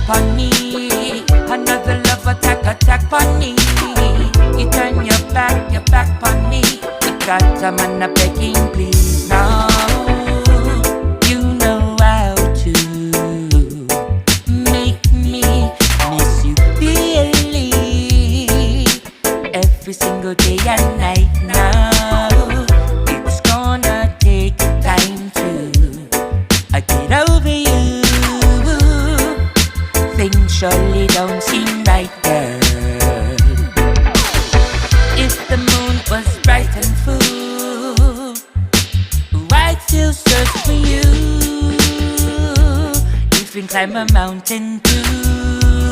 on me. Another love attack on me. You turn your back on me. You got a man a begging please now. You know how to make me miss you dearly every single day and night now. It's gonna take time to get over you. Things surely don't seem right, girl. If the moon was bright and full, I'd still search for you. You can climb a mountain too.